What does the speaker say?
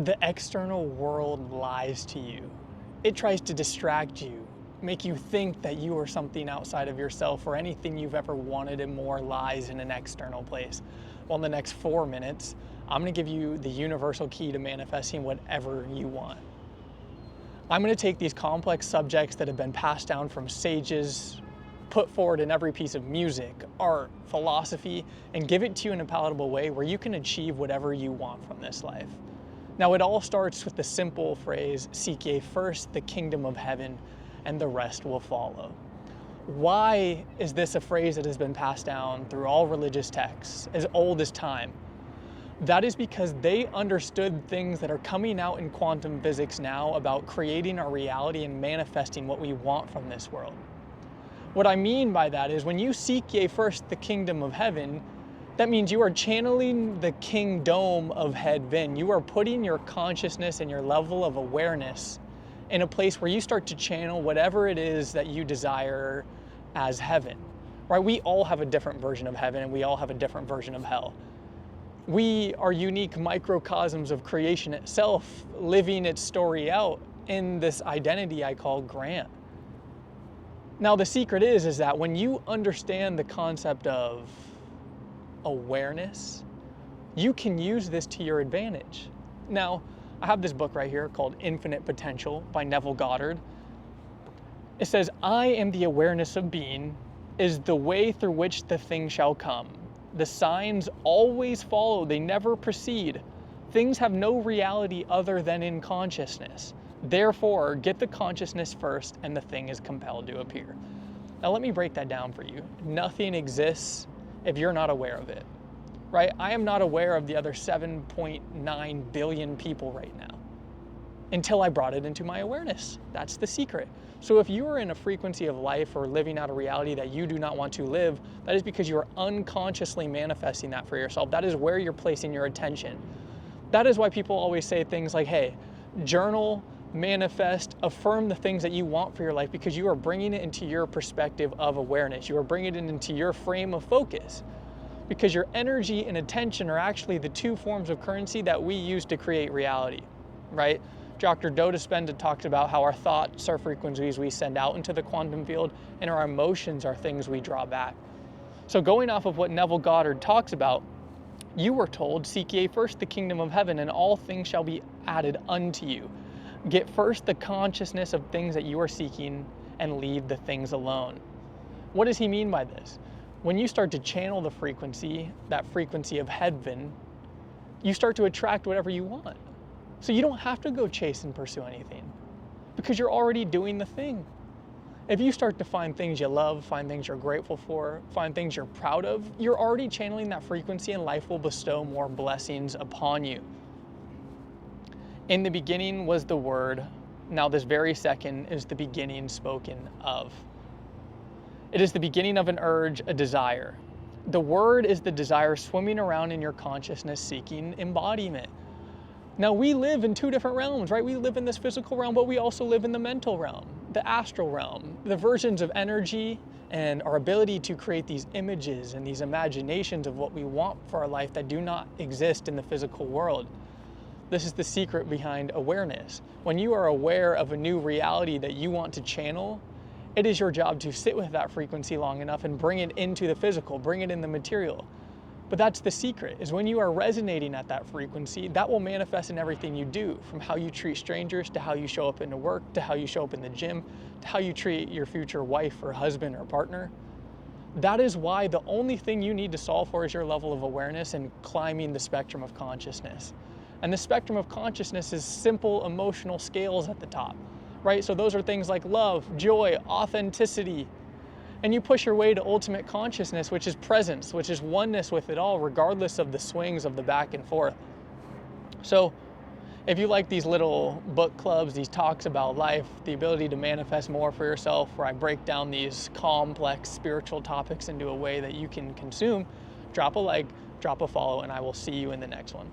The external world lies to you. It tries to distract you, make you think that you are something outside of yourself, or anything you've ever wanted and more lies in an external place. Well, in the next 4 minutes, I'm gonna give you the universal key to manifesting whatever you want. I'm gonna take these complex subjects that have been passed down from sages, put forward in every piece of music, art, philosophy, and give it to you in a palatable way where you can achieve whatever you want from this life. Now, it all starts with the simple phrase, seek ye first the kingdom of heaven, and the rest will follow. Why is this a phrase that has been passed down through all religious texts, as old as time? That is because they understood things that are coming out in quantum physics now about creating our reality and manifesting what we want from this world. What I mean by that is when you seek ye first the kingdom of heaven, that means you are channeling the kingdom of heaven. You are putting your consciousness and your level of awareness in a place where you start to channel whatever it is that you desire as heaven, right? We all have a different version of heaven and we all have a different version of hell. We are unique microcosms of creation itself, living its story out in this identity I call Grant. Now, the secret is that when you understand the concept of awareness, you can use this to your advantage. Now, I have this book right here called Infinite Potential by Neville Goddard. It says, I am the awareness of being, is the way through which the thing shall come. The signs always follow, they never precede. Things have no reality other than in consciousness. Therefore, get the consciousness first and the thing is compelled to appear. Now let me break that down for you. Nothing exists if you're not aware of it, right? I am not aware of the other 7.9 billion people right now until I brought it into my awareness. That's the secret. So if you are in a frequency of life or living out a reality that you do not want to live, that is because you are unconsciously manifesting that for yourself. That is where you're placing your attention. That is why people always say things like, hey, journal, manifest, affirm the things that you want for your life, because you are bringing it into your perspective of awareness. You are bringing it into your frame of focus, because your energy and attention are actually the two forms of currency that we use to create reality, right? Dr. Joe Dispenza talks about how our thoughts are frequencies we send out into the quantum field, and our emotions are things we draw back. So going off of what Neville Goddard talks about, you were told, seek ye first the kingdom of heaven, and all things shall be added unto you. Get first the consciousness of things that you are seeking and leave the things alone. What does he mean by this? When you start to channel the frequency, that frequency of heaven, you start to attract whatever you want. So you don't have to go chase and pursue anything because you're already doing the thing. If you start to find things you love, find things you're grateful for, find things you're proud of, you're already channeling that frequency and life will bestow more blessings upon you. In the beginning was the Word, now this very second is the beginning spoken of. It is the beginning of an urge, a desire. The Word is the desire swimming around in your consciousness seeking embodiment. Now we live in two different realms, right? We live in this physical realm, but we also live in the mental realm, the astral realm, the versions of energy and our ability to create these images and these imaginations of what we want for our life that do not exist in the physical world. This is the secret behind awareness. When you are aware of a new reality that you want to channel, it is your job to sit with that frequency long enough and bring it into the physical, bring it in the material. But that's the secret, is when you are resonating at that frequency, that will manifest in everything you do, from how you treat strangers, to how you show up into work, to how you show up in the gym, to how you treat your future wife or husband or partner. That is why the only thing you need to solve for is your level of awareness and climbing the spectrum of consciousness. And the spectrum of consciousness is simple emotional scales at the top, right? So those are things like love, joy, authenticity. And you push your way to ultimate consciousness, which is presence, which is oneness with it all, regardless of the swings of the back and forth. So if you like these little book clubs, these talks about life, the ability to manifest more for yourself, where I break down these complex spiritual topics into a way that you can consume, drop a like, drop a follow, and I will see you in the next one.